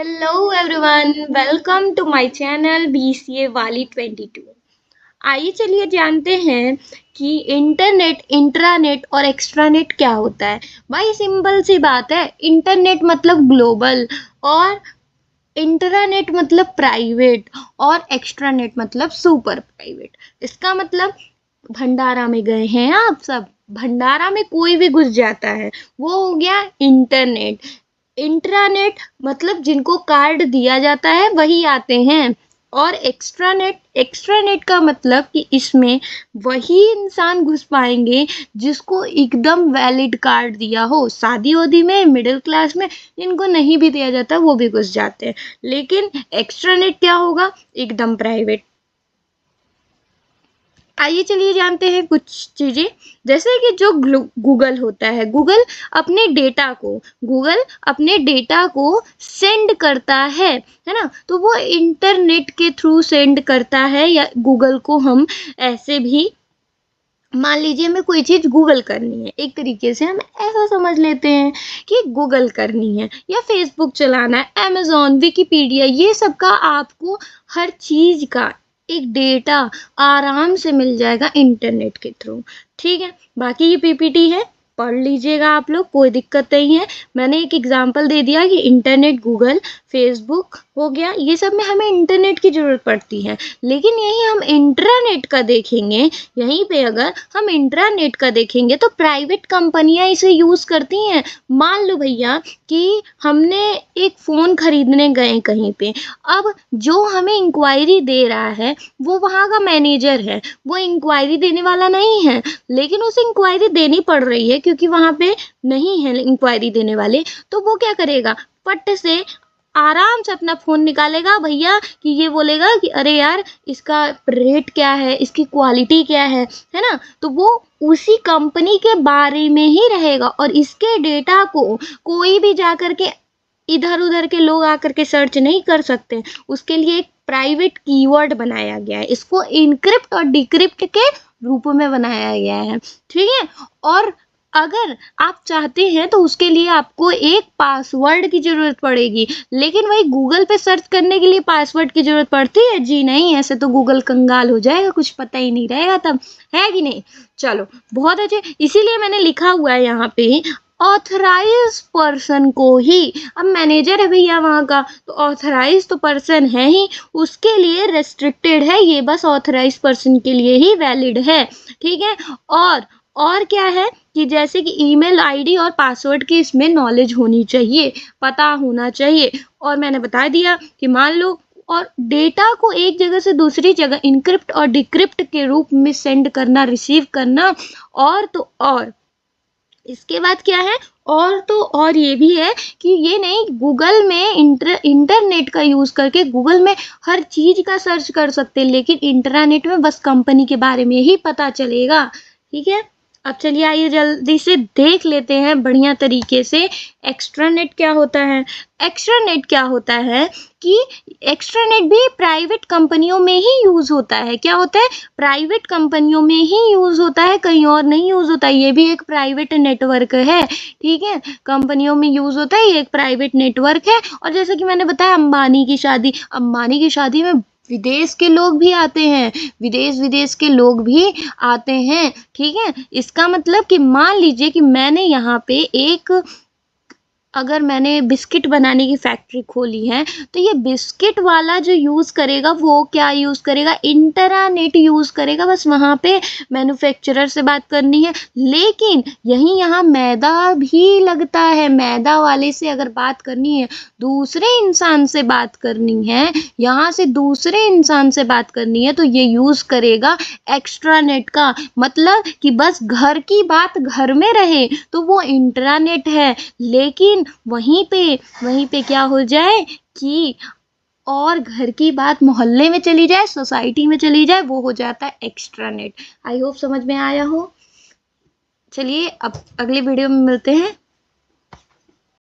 Hello everyone, welcome to my channel BCA वाली 22। आइए चलिए जानते हैं कि इंटरनेट, इंट्रानेट और एक्स्ट्रानेट क्या होता है। भाई सिंपल सी बात है, इंटरनेट मतलब ग्लोबल और इंट्रानेट मतलब प्राइवेट और एक्स्ट्रानेट मतलब सुपर प्राइवेट। इसका मतलब भंडारा में गए हैं आप सब, भंडारा में कोई भी घुस जाता है, वो हो गया इंटरनेट। इंट्रानेट मतलब जिनको कार्ड दिया जाता है वही आते हैं। और एक्स्ट्रानेट, एक्स्ट्रानेट का मतलब कि इसमें वही इंसान घुस पाएंगे जिसको एकदम वैलिड कार्ड दिया हो। शादी वादी में, मिडिल क्लास में जिनको नहीं भी दिया जाता वो भी घुस जाते हैं। लेकिन एक्स्ट्रानेट क्या होगा? एकदम प्राइवेट। आइए चलिए जानते हैं कुछ चीजें। जैसे कि जो गूगल होता है, गूगल अपने डेटा को सेंड करता है ना। तो वो इंटरनेट के थ्रू सेंड करता है। या गूगल को हम ऐसे भी मान लीजिए, हमें कोई चीज गूगल करनी है, एक तरीके से हम ऐसा समझ लेते हैं कि गूगल करनी है, या फेसबुक चलाना है, अमेजोन, विकिपीडिया, ये सब का आपको हर चीज का एक डेटा आराम से मिल जाएगा इंटरनेट के थ्रू। ठीक है, बाकी ये पीपीटी है, पढ़ लीजिएगा आप लोग, कोई दिक्कत नहीं है। मैंने एक एग्जांपल दे दिया कि इंटरनेट, गूगल, फेसबुक हो गया, ये सब में हमें इंटरनेट की जरूरत पड़ती है। लेकिन यही हम इंट्रानेट का देखेंगे, यहीं पे अगर हम इंट्रानेट का देखेंगे तो प्राइवेट कंपनियां इसे यूज करती हैं। मान लो भैया कि हमने एक फोन खरीदने गए कहीं पे, अब जो हमें इंक्वायरी दे रहा है वो वहां का मैनेजर है, वो इंक्वायरी देने वाला नहीं है, लेकिन उसे इंक्वायरी देनी पड़ रही है क्योंकि वहां पे नहीं है इंक्वायरी देने वाले। तो वो क्या करेगा, फट से आराम से अपना फोन निकालेगा भैया, कि ये बोलेगा कि अरे यार इसका रेट क्या है, इसकी क्वालिटी क्या है ना। तो वो उसी कंपनी के बारे में ही रहेगा और इसके डेटा को कोई भी जाकर के, इधर उधर के लोग आकर के सर्च नहीं कर सकते। उसके लिए एक प्राइवेट कीवर्ड बनाया गया है, इसको इनक्रिप्ट और डिक्रिप्ट के रूप में बनाया गया है। ठीक है, और अगर आप चाहते हैं तो उसके लिए आपको एक पासवर्ड की जरूरत पड़ेगी। लेकिन वही गूगल पे सर्च करने के लिए पासवर्ड की जरूरत पड़ती है? जी नहीं, ऐसे तो गूगल कंगाल हो जाएगा, कुछ पता ही नहीं रहेगा तब, है कि नहीं। चलो बहुत अच्छे, इसीलिए मैंने लिखा हुआ है यहाँ पे ऑथराइज पर्सन को ही। अब मैनेजर है भैया वहां का, तो ऑथराइज तो पर्सन है ही, उसके लिए रेस्ट्रिक्टेड है, ये बस ऑथराइज पर्सन के लिए ही वैलिड है। ठीक है, और क्या है कि जैसे कि ईमेल आईडी और पासवर्ड की इसमें नॉलेज होनी चाहिए, पता होना चाहिए। और मैंने बता दिया कि मान लो, और डेटा को एक जगह से दूसरी जगह इनक्रिप्ट और डिक्रिप्ट के रूप में सेंड करना, रिसीव करना। और तो और इसके बाद क्या है, और तो और ये भी है कि ये नहीं, गूगल में इंटरनेट का यूज करके गूगल में हर चीज का सर्च कर सकते हैं, लेकिन इंटरनेट में बस कंपनी के बारे में ही पता चलेगा। ठीक है, अब चलिए आइए जल्दी से देख लेते हैं बढ़िया तरीके से एक्स्ट्रानेट क्या होता है। एक्स्ट्रानेट क्या होता है कि एक्स्ट्रानेट भी प्राइवेट कंपनियों में ही यूज होता है। क्या होता है? प्राइवेट कंपनियों में ही यूज होता है, कहीं और नहीं यूज होता है। ये भी एक प्राइवेट नेटवर्क है। ठीक है, कंपनियों में यूज होता है, ये एक प्राइवेट नेटवर्क है। और जैसे कि मैंने बताया, अंबानी की शादी में विदेश के लोग भी आते हैं, विदेश विदेश के लोग भी आते हैं। ठीक है, इसका मतलब कि मान लीजिए कि मैंने यहाँ पे अगर मैंने बिस्किट बनाने की फैक्ट्री खोली है, तो ये बिस्किट वाला जो यूज करेगा वो क्या यूज करेगा? इंटरनेट यूज करेगा। बस वहां पे मैन्युफैक्चरर से बात करनी है। लेकिन यही यहाँ मैदा भी लगता है, मैदा वाले से अगर बात करनी है, दूसरे इंसान से बात करनी है, यहाँ से दूसरे इंसान से बात करनी है, तो ये यूज करेगा एक्स्ट्रानेट का। मतलब कि बस घर की बात घर में रहे तो वो इंट्रानेट है। लेकिन वहीं पे क्या हो जाए कि और घर की बात मोहल्ले में चली जाए, सोसाइटी में चली जाए, वो हो जाता है एक्स्ट्रानेट। आई होप समझ में आया हो। चलिए अब अगले वीडियो में मिलते हैं।